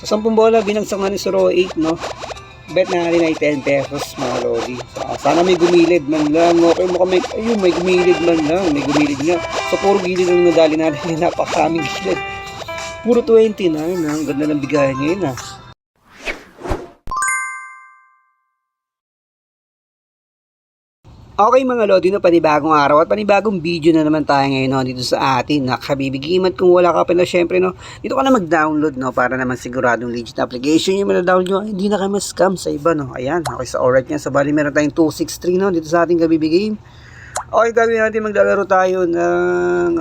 So 10 bola, binagsak na ni 08, no? Bet na rin ay 10 pesos mga lodi. So, sana may gumilid man lang. Okay mo kami, ayun, may gumilid man lang. May gumilid nga. So puro gilid ang nadali natin. Napakaming gilid. Puro 29, ang ganda ng bigayan ngayon, Okay mga lodi, no, panibagong araw at panibagong video na naman tayo ngayon, no, dito sa atin na kabibigiman. Kung wala ka pala, syempre, no, dito ka na mag-download, no, para naman siguradong legit application yung mana-download nyo, hindi na kayo ma-scam sa iba, no. Ayan, okay, sa alright yan. Sa bali meron tayong 263, no, dito sa ating kabibigim. Okay, gagawin natin, maglalaro tayo ng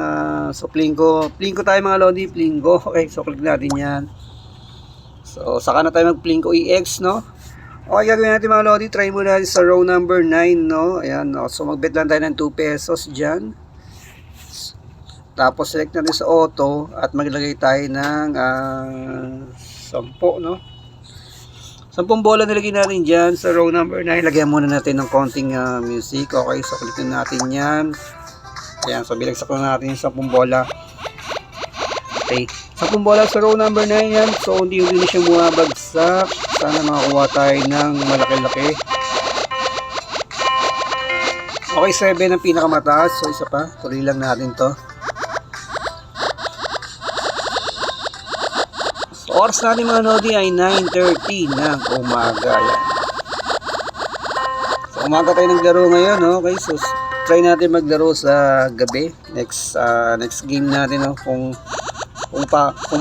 so Plinko tayo mga lodi, Plinko. Okay, so click natin yan. So saka na tayo mag-Plinko EX, no. Okay, gagawin natin mga lodi, try muna natin sa row number 9, no? Ayan, no? So magbet lang tayo ng 2 pesos dyan. Tapos select natin sa auto at maglagay tayo ng 10, no? 10 bola nilagay natin dyan sa row number 9. Lagyan muna natin ng konting music. Okay, so click natin yan. Ayan, so bilagsak na natin yung 10 bola. Okay, 10 bola sa row number 9 yan. So hindi na siya bumabagsak. Sana makakuha tayo ng malaki-laki. Okay, 7 ang pinakamataas. So isa pa, tuloy lang natin to. So oras natin mga lodi ay 9:30 ng umaga. Yan. So umaga tayo naglaro ngayon, okay? So try natin maglaro sa gabi. Next game natin, no? Kung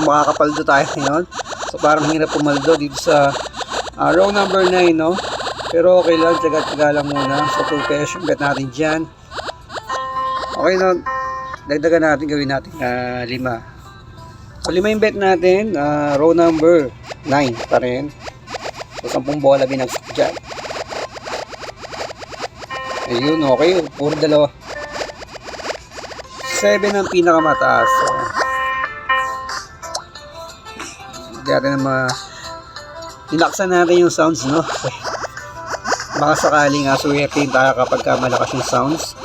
makakapaldo tayo ngayon. So parang hirap pumaldo dito sa row number 9, no? Pero okay lang, tsaga-tsaga lang muna. So 2 pesos yung bet natin dyan. Okay, no? Dagdagan natin, gawin natin 5. So 5 yung bet natin, row number 9 pa rin. So 10 bola binagsak dyan. Ayun, okay, puro dalawa. 7 ang pinakamataas. So natin nilaksan natin yung sounds, no? Baka sakaling suwertein tayo kapag malakas yung sounds.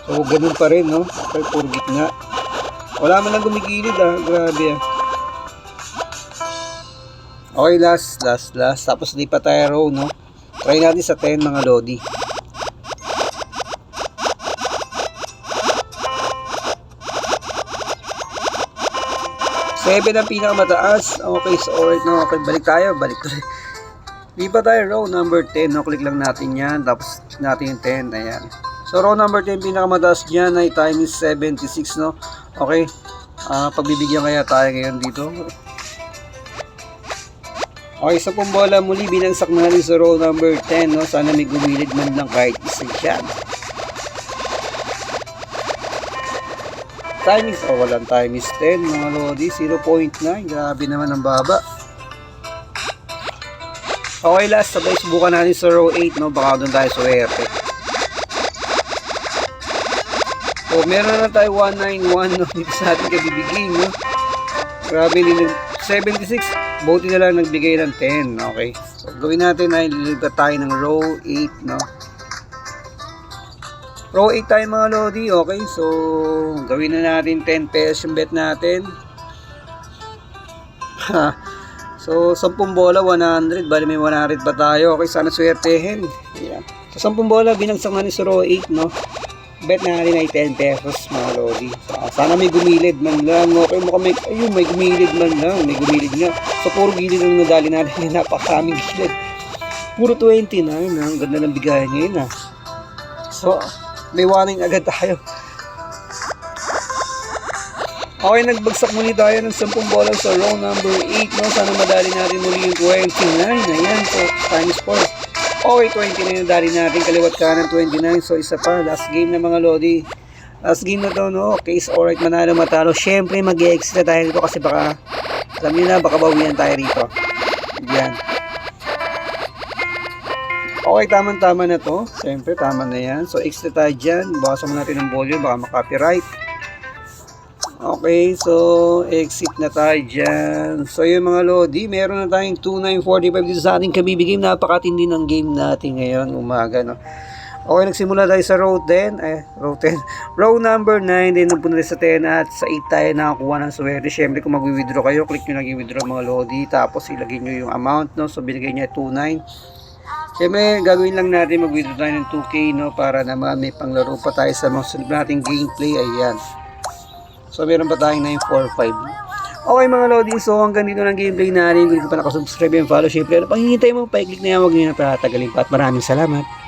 So ganun pa rin, no? Okay, puro gitna. Wala man lang gumigilid, grabe. Okay, last. Tapos di pa tayo row, no? Try natin sa 10 mga lodi. 7 ang pinakamataas. Okay, so alright, no? Okay, balik tayo. Di pa tayo row number 10, no? Click lang natin yan. Tapos natin yung 10. Ayan. So row number 10 pinakamataas dyan ay time is 76, no? Okay. Pagbibigyan kaya tayo ngayon dito. Okay, sa pumbola muli binagsak natin sa row number 10, no? Sana may gumilid man lang kahit isa dyan. Time is, walang time is 10 mga lodi, 0.9, grabe naman ang baba. Okay, last, sabay subukan natin sa row 8, no? Baka doon tayo suwerte. So meron na tayo 191, no? Dito sa ating kabibigay, no? Grabe, 76, buti na lang nagbigay ng 10, okay? So gawin natin ay lilipat tayo ng row 8, no? Row 8 tayo mga lodi, okay? So gawin na natin 10 pesos yung bet natin. So 10 bola 100, bali may 100 pa tayo. Okay, sana swertehin. Yeah. So 10 bola binagsak na ni sa row 8, no? Bet na rin ay 10 pesos mga lodi. So, sana may gumilid man lang. Okay mo kami, ayun, may gumilid man lang. May gumilid nga. So puro gilid ang nadali natin. Napakaming gilid. Puro 29, ang ganda ng bigayan ngayon, So may warning agad tayo. Okay, nagbagsak muli tayo ng 10 bola sa row number 8, no? Sana madali natin muli yung 29. Ayan, so times 4. Okay, 29 na dali natin, kaliwat kanan 29. So isa pa, last game na mga lodi. Last game na to, no? Case alright, manalo matalo. Syempre mag-e-extra tayo dito kasi baka, alam niyo na, baka bawian tayo rito. Yan. Okay, tama na to. Siyempre, tama na yan. So, extra tayo dyan. Bawasan mo natin ang volume. Baka makapiright. Okay, so, exit na tayo dyan. So, yun mga lodi. Meron na tayong 2,945 dito sa ating kabibigay. Napakatindi ng game natin ngayon. Umaga, no? Okay, nagsimula tayo sa row 10. Row 10. Row number 9. Then, nagpunta tayo sa 10 at sa 8 tayo nakakuha ng swerte. Siyempre, kung mag-withdraw kayo, click nyo lang yung withdraw mga lodi. Tapos, ilagay nyo yung amount, no? So, binigay niya 2.9. Siyempre, gagawin lang natin mag-withdraw tayo ng 2K, no? Para naman may panglaro pa tayo sa mga sunod nating gameplay. Ayan. So, meron pa tayong 945. Okay mga lodi, so hanggang dito ng gameplay natin. Kung hindi ka pa nakasubscribe and follow, syempre, ano pang hihintay mo, pa-click na yan, huwag nyo na patatagalin pa at maraming salamat.